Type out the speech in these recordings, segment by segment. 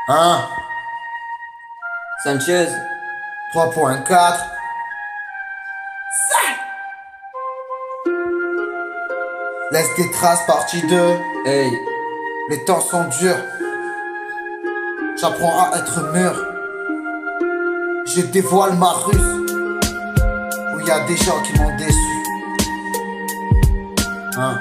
1, Sanchez, 3.4. Laisse des traces, partie 2. hey, Les temps sont durs. J'apprends à être mûr. Je dévoile ma ruse. Où y a des gens qui m'ont déçu. Hein?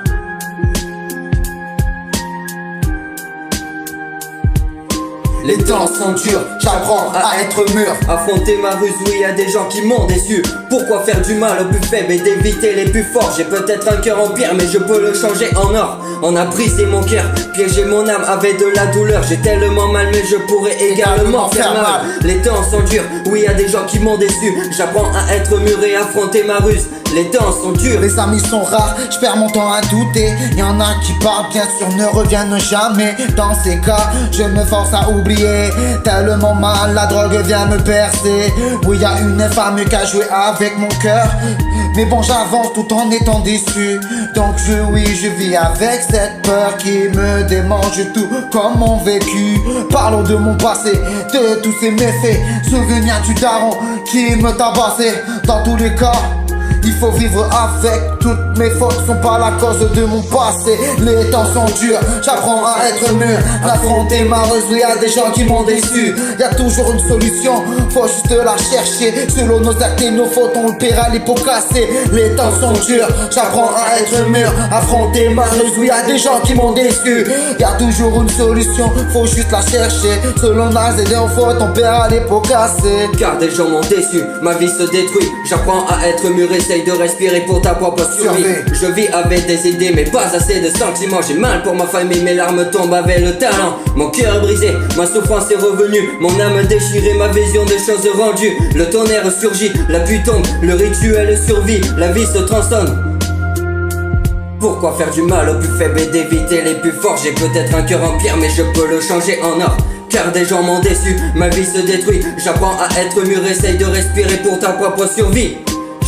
Les temps sont durs, j'apprends à être mûr. affronter ma ruse où il y a des gens qui m'ont déçu. Pourquoi faire du mal aux plus faibles et d'éviter les plus forts? J'ai peut-être un cœur en pierre mais je peux le changer en or. On a brisé mon cœur, piégé mon âme avec de la douleur. J'ai tellement mal mais je pourrais également faire mal. Les temps sont durs, où il y a des gens qui m'ont déçu. J'apprends à être mûr et affronter ma ruse. Les temps sont durs. Les amis sont rares, je perds mon temps à douter. Y'en a qui parlent, bien sûr ne reviennent jamais. Dans ces cas, je me force à oublier. Tellement mal, la drogue vient me percer. Oui, y a une femme qui a joué avec mon cœur. Mais bon, j'avance tout en étant déçu. Donc je vis avec cette peur qui me démange tout comme mon vécu. Parlons de mon passé, de tous ces méfaits. Souvenir du daron qui me tabassait. Dans tous les cas, il faut vivre avec, toutes mes fautes sont pas la cause de mon passé. Les temps sont durs, j'apprends à être mûr. Affronter ma ruse, il y a des gens qui m'ont déçu. Y a toujours une solution, faut juste la chercher. Selon nos actes et nos fautes, on le paiera les pots cassés. Les temps sont durs, j'apprends à être mûr. Affronter ma ruse, il y a des gens qui m'ont déçu. Y a toujours une solution, faut juste la chercher. Selon nos actes et nos fautes, on paiera les pots cassés. Car des gens m'ont déçu, ma vie se détruit. J'apprends à être mûr, essaye de respirer pour ta propre survie. Je vis avec des idées mais pas assez de sentiments. J'ai mal pour ma famille, mes larmes tombent avec le talent. Mon cœur brisé, ma souffrance est revenue. Mon âme déchirée, ma vision des choses rendues. Le tonnerre surgit, la pluie tombe, le rituel survit. La vie se transforme. Pourquoi faire du mal aux plus faibles et d'éviter les plus forts? J'ai peut-être un cœur en pierre mais je peux le changer en or. Car des gens m'ont déçu, ma vie se détruit. J'apprends à être mûr, essaye de respirer pour ta propre survie.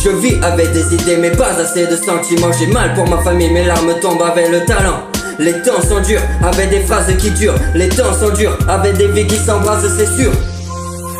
Je vis avec des idées mais pas assez de sentiments. J'ai mal pour ma famille, mes larmes tombent avec le talent. Les temps sont durs, avec des phrases qui durent. Les temps sont durs, avec des vies qui s'embrassent, c'est sûr.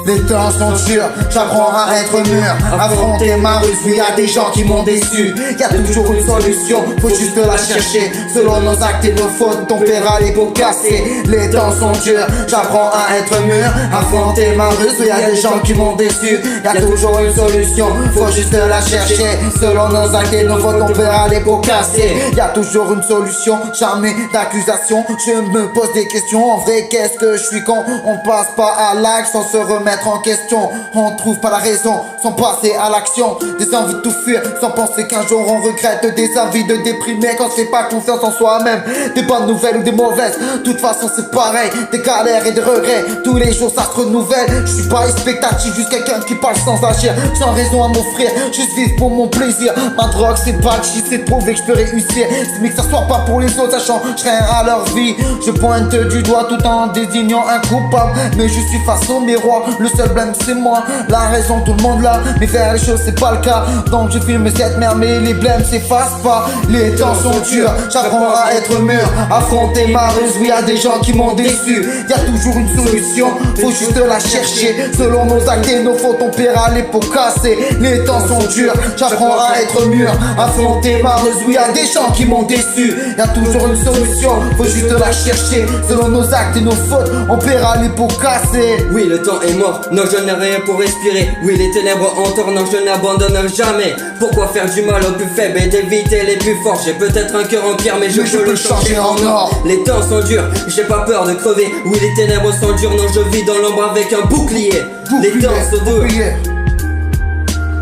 Les temps sont durs, j'apprends à être mûr. Affronter ma ruse, il y a des gens qui m'ont déçu. Y a toujours une solution, faut juste la chercher. Selon nos actes et nos fautes, on paiera les pots cassés. Les temps sont durs, j'apprends à être mûr. Affronter ma ruse, il y a des gens qui m'ont déçu. Y a toujours une solution, faut juste la chercher. Selon nos actes et nos fautes, on paiera les pots cassés. Y a toujours une solution, jamais d'accusation. Je me pose des questions, en vrai qu'est-ce que je suis con? On passe pas à l'acte sans se remettre en question. On trouve pas la raison sans passer à l'action. Des envies de tout fuir sans penser qu'un jour on regrette. Des envies de déprimer quand c'est pas confiance en soi-même. Des bonnes nouvelles ou des mauvaises, de toute façon c'est pareil. Des galères et des regrets, tous les jours ça se renouvelle. Je suis pas expectatif, juste quelqu'un qui parle sans agir, sans raison à m'offrir, juste vivre pour mon plaisir. Ma drogue c'est pas le shit, c'est de prouver que je peux réussir. C'est mieux que ça soit pas pour les autres, ça change rien à leur vie. Je pointe du doigt tout en désignant un coupable. Mais je suis face au miroir, le seul blême c'est moi. La raison tout le monde là, mais faire les choses c'est pas le cas. Donc je filme cette merde mais les blêmes s'effacent pas. Les temps sont durs, j'apprends à être mûr. Affronter ma ruse, oui y'a des gens qui m'ont déçu. Y a toujours une solution, faut juste la chercher. Selon nos actes et nos fautes, on paiera les pots cassés. Les temps sont durs, j'apprends à être mûr. Affronter ma ruse, oui y'a des gens qui m'ont déçu. Y a toujours une solution, faut juste la chercher. Selon nos actes et nos fautes, on paiera les pots cassés. Oui, le temps est mort, non je n'ai rien pour respirer. Oui, les ténèbres entourent, non je n'abandonne jamais. Pourquoi faire du mal aux plus faibles et d'éviter les plus forts? J'ai peut-être un cœur en pierre mais je peux le changer en or. Les temps sont durs, j'ai pas peur de crever. Oui, les ténèbres sont dures, non je vis dans l'ombre avec un bouclier. Les temps sont durs.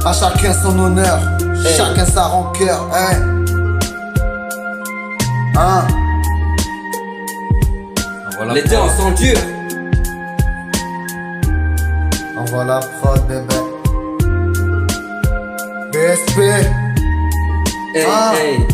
À chacun son honneur, chacun sa rancœur, hein. Les temps sont durs. Envoie la prod, bébé. BSP. Hey, hey.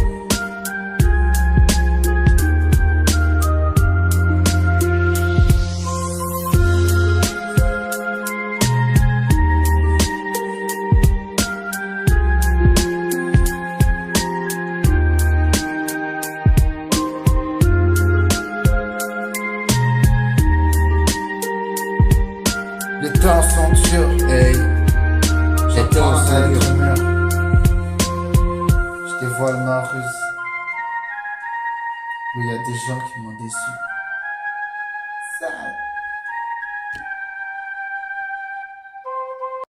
Les temps sont durs. Hey, les temps sont durs. Je dévoile ma ruse. Où il y a des gens qui m'ont déçu. Sale.